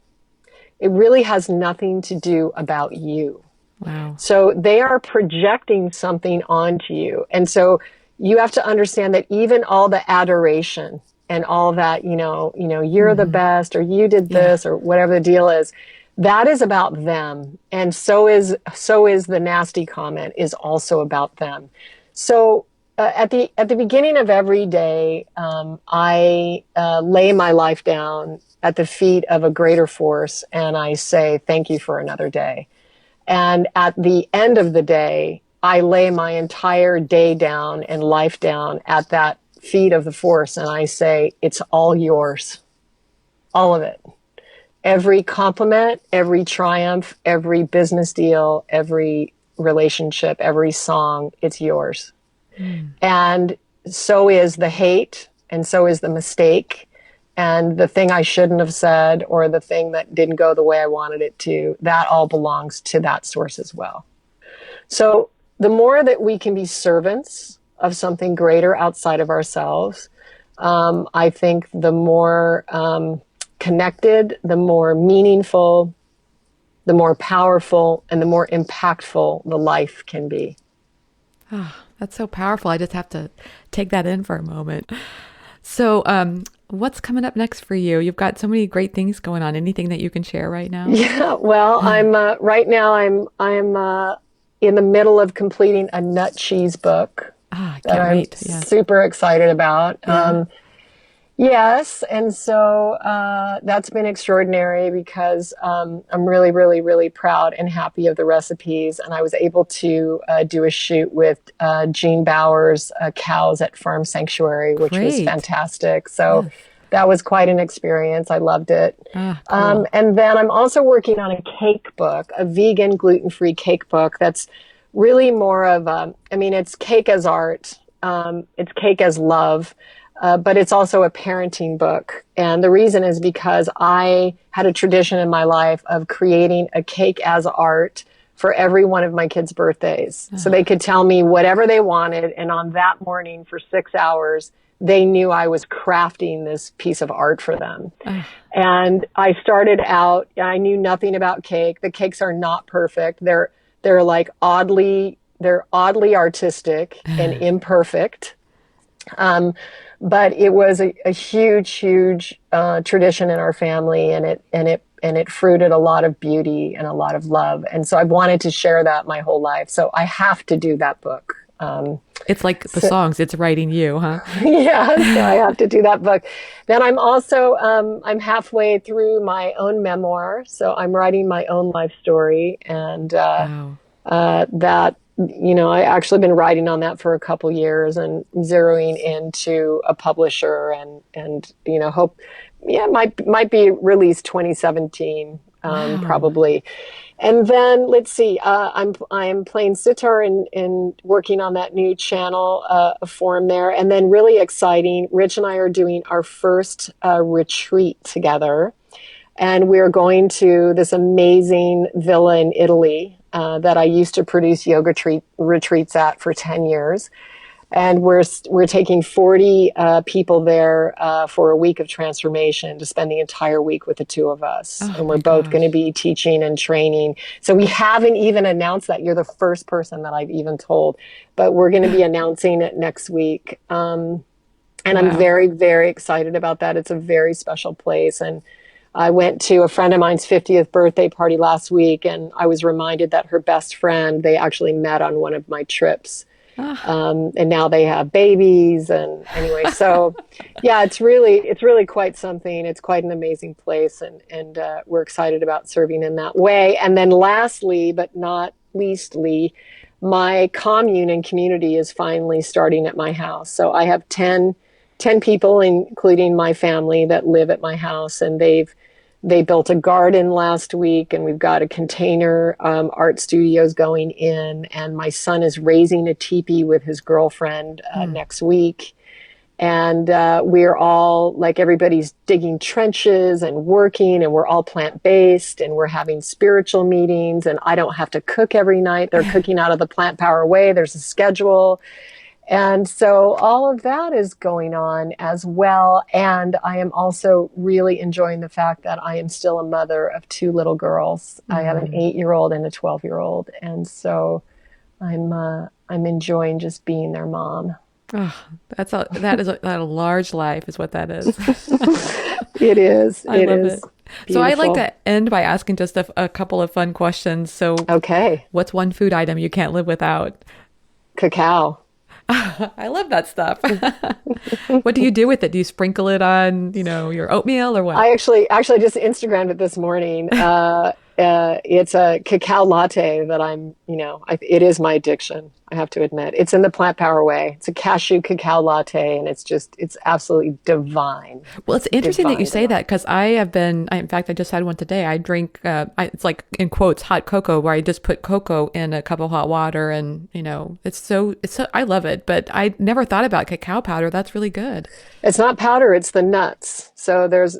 It really has nothing to do about you. Wow. So they are projecting something onto you. And so you have to understand that even all the adoration and all that, you're the best, or you did Yeah. this, or whatever the deal is, that is about them. And so is the nasty comment is also about them. So at the beginning of every day, I lay my life down at the feet of a greater force, and I say, thank you for another day. And at the end of the day, I lay my entire day down and life down at that feet of the force, and I say, it's all yours. All of it. Every compliment, every triumph, every business deal, every relationship, every song, it's yours. And so is the hate, and so is the mistake, and the thing I shouldn't have said, or the thing that didn't go the way I wanted it to. That all belongs to that source as well. So the more that we can be servants of something greater outside of ourselves, I think the more connected, the more meaningful, the more powerful, and the more impactful the life can be. Oh, that's so powerful. I just have to take that in for a moment. So, what's coming up next for you? You've got so many great things going on. Anything that you can share right now? Yeah, well, I'm right now. I'm in the middle of completing a nut cheese book Ah, I that can't I'm wait. Yes. super excited about. Yeah. Yes, and so that's been extraordinary because I'm really, really, really proud and happy of the recipes. And I was able to do a shoot with Jean Bauer's cows at Farm Sanctuary, which was Great. fantastic. So Yes. that was quite an experience. I loved it. Ah, cool. And then I'm also working on a cake book, a vegan, gluten-free cake book that's really more of it's cake as art. It's cake as love. But it's also a parenting book. And the reason is because I had a tradition in my life of creating a cake as art for every one of my kids' birthdays. So they could tell me whatever they wanted. And on that morning for 6 hours, they knew I was crafting this piece of art for them. And I started out, I knew nothing about cake. The cakes are not perfect. They're like they're oddly artistic and imperfect. But it was a huge, huge tradition in our family, and it fruited a lot of beauty and a lot of love. And so I've wanted to share that my whole life. So I have to do that book. It's like the So, songs, it's writing you, huh? yeah, so I have to do that book. Then I'm also I'm halfway through my own memoir, so I'm writing my own life story, and Wow. that I actually been writing on that for a couple years and zeroing into a publisher and hope might be released 2017 Wow. probably. And then let's see, I'm playing sitar and working on that new channel form there. And then really exciting, Rich and I are doing our first retreat together, and we're going to this amazing villa in Italy that I used to produce yoga retreats at for 10 years. And we're taking 40 people there for a week of transformation to spend the entire week with the two of us. Oh And we're my both going to gosh. be teaching and training. So we haven't even announced that. You're the first person that I've even told, but we're going to be announcing it next week. And I'm Wow. very, very excited about that. It's a very special place. And I went to a friend of mine's 50th birthday party last week, and I was reminded that her best friend, they actually met on one of my trips. Ah. And now they have babies. And anyway, so yeah, it's really quite something. It's quite an amazing place. And we're excited about serving in that way. And then lastly, but not leastly, my commune and community is finally starting at my house. So I have 10 people, including my family, that live at my house, and they built a garden last week, and we've got a container art studios going in, and my son is raising a teepee with his girlfriend Hmm. next week. And we're all like everybody's digging trenches and working, and we're all plant based, and we're having spiritual meetings. And I don't have to cook every night. They're cooking out of the Plant Power Way. There's a schedule. And so all of that is going on as well. And I am also really enjoying the fact that I am still a mother of two little girls. I have an Mm. 8-year-old and a 12-year-old. And so I'm enjoying just being their mom. Oh, that a large life is what that is. It is. I It love is it. So I like beautiful. to end by asking just a couple of fun questions. So Okay. what's one food item you can't live without? Cacao. I love that stuff. What do you do with it? Do you sprinkle it on, your oatmeal or what? I actually just Instagrammed it this morning. It's a cacao latte that it is my addiction. I have to admit, it's in the Plant Power Way. It's a cashew cacao latte, and it's absolutely divine, Well, it's interesting that you divine, say that divine. because in fact, I just had one today. I drink, it's like in quotes, hot cocoa, where I just put cocoa in a cup of hot water and, it's so, I love it, but I never thought about cacao powder. That's really good. It's not powder; it's the nuts. So there's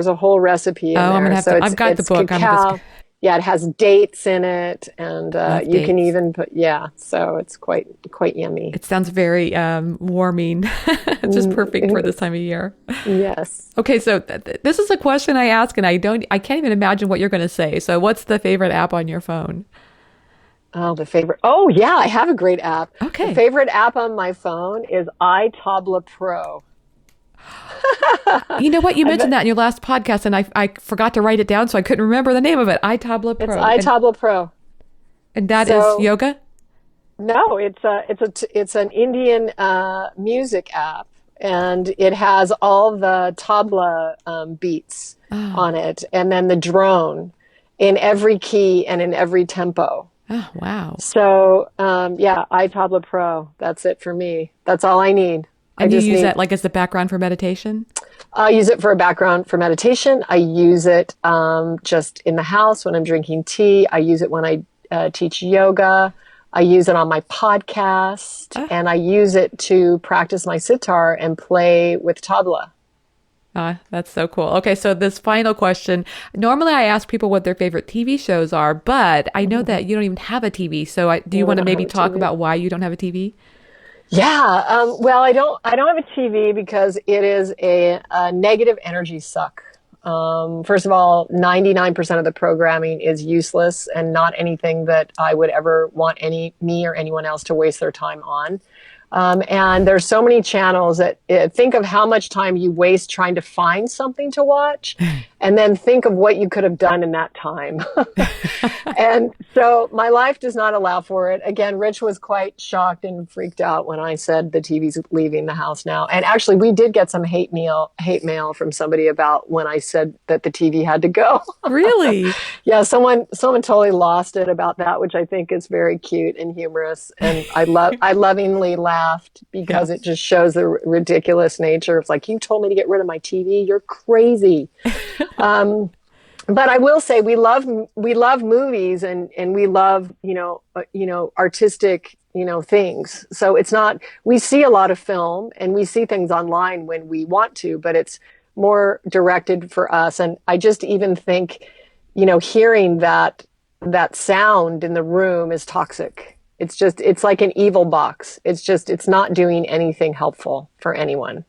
a whole recipe in Oh, there. So I've got the it's book. I'm just, cacao. Yeah, it has dates in it, and love you can dates. even put So it's quite yummy. It sounds very warming. It's just perfect for this time of year. Yes. Okay, so this is a question I ask, and I can't even imagine what you're going to say. So, what's the favorite app on your phone? Oh, the favorite. Oh, yeah, I have a great app. The Okay. favorite app on my phone is iTabla Pro. You know what? You I mentioned bet that in your last podcast, and I forgot to write it down, so I couldn't remember the name of it. iTabla it's Pro, iTabla Pro. and that is So yoga. no, it's an Indian music app, and it has all the tabla beats Oh, on it, and then the drone in every key and in every tempo. oh, wow! So yeah, iTabla Pro. That's it for me. That's all I need. I And you just use need that like as the background for meditation? I use it for a background for meditation. I use it just in the house when I'm drinking tea. I use it when I teach yoga. I use it on my podcast, Ah, and I use it to practice my sitar and play with tabla. that's so cool. Okay, so this final question. Normally, I ask people what their favorite TV shows are, but I know that you don't even have a TV. So, do you No, I want to don't have maybe a talk TV. about why you don't have a TV? Yeah, well, I don't have a TV because it is a negative energy suck. First of all, 99% of the programming is useless and not anything that I would ever want me or anyone else to waste their time on. And there's so many channels that think of how much time you waste trying to find something to watch. and then think of what you could have done in that time. And so my life does not allow for it. Again, Rich was quite shocked and freaked out when I said the TV's leaving the house now. And actually, we did get some hate mail from somebody about when I said that the TV had to go. Really? Yeah, someone totally lost it about that, which I think is very cute and humorous. And I lovingly laughed because it just shows the ridiculous nature. It's like, you told me to get rid of my TV. You're crazy. But I will say we love movies and we love, artistic, things. So it's not, we see a lot of film and we see things online when we want to, but it's more directed for us. And I just even think, hearing that sound in the room is toxic. It's like an evil box. It's not doing anything helpful for anyone.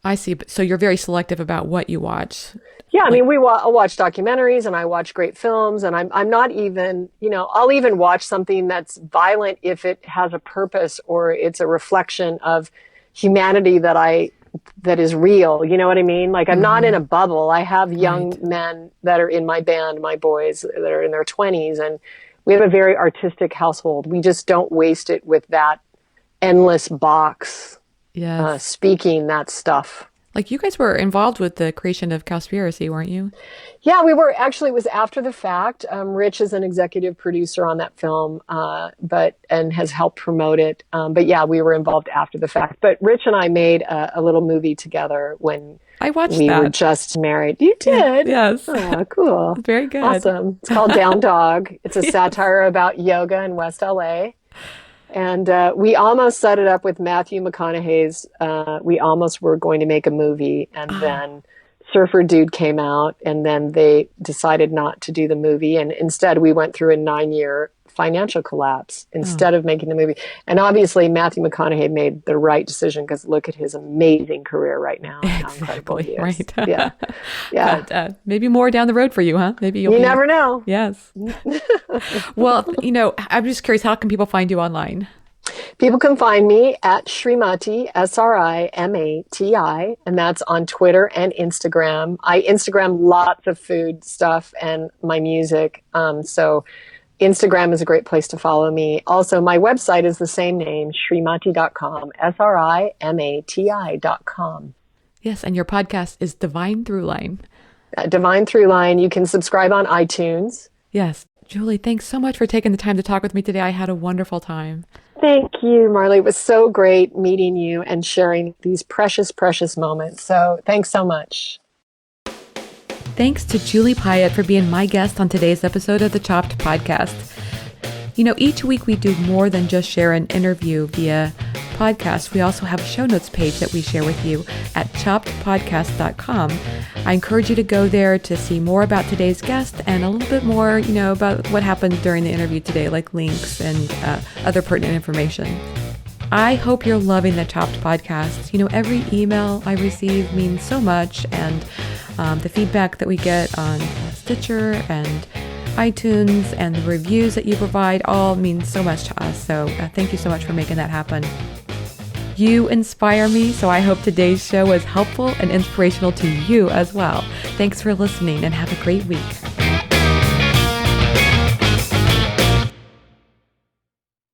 I see. So you're very selective about what you watch. Yeah, I mean, I'll watch documentaries and I watch great films, and I'm not even, I'll even watch something that's violent if it has a purpose or it's a reflection of humanity that is real. You know what I mean? Like, I'm not in a bubble. I have young men that are in my band, my boys that are in their 20s, and we have a very artistic household. We just don't waste it with that endless box speaking that stuff. Like, you guys were involved with the creation of Cowspiracy, weren't you? Yeah, we were. Actually, it was after the fact. Rich is an executive producer on that film, and has helped promote it. But yeah, we were involved after the fact. But Rich and I made a little movie together when I watched we that. were just married. You did? Yes. Oh, cool. Very good. Awesome. It's called Down Dog. It's a satire about yoga in West LA. And we almost set it up with Matthew McConaughey's. We almost were going to make a movie, and then Surfer Dude came out, and then they decided not to do the movie. And instead, we went through a 9-year financial collapse instead of making the movie. And obviously, Matthew McConaughey made the right decision, because look at his amazing career right now. How incredible he is. Right. Yeah. Yeah. But, maybe more down the road for you, huh? Maybe you never know. Yes. Well, I'm just curious, how can people find you online? People can find me at SriMati, SriMati, and that's on Twitter and Instagram. I Instagram lots of food stuff and my music. So Instagram is a great place to follow me. Also, my website is the same name, SriMati.com, SriMati.com. Yes, and your podcast is Divine Throughline. Divine Throughline. You can subscribe on iTunes. Yes. Julie, thanks so much for taking the time to talk with me today. I had a wonderful time. Thank you, Marley. It was so great meeting you and sharing these precious, precious moments. So thanks so much. Thanks to Julie Piatt for being my guest on today's episode of the Chopped Podcast. Each week we do more than just share an interview via podcast. We also have a show notes page that we share with you at choppedpodcast.com. I encourage you to go there to see more about today's guest and a little bit more, about what happened during the interview today, like links and other pertinent information. I hope you're loving the Chopped Podcast. Every email I receive means so much, and the feedback that we get on Stitcher and iTunes and the reviews that you provide all means so much to us. So thank you so much for making that happen. You inspire me, so I hope today's show was helpful and inspirational to you as well. Thanks for listening, and have a great week.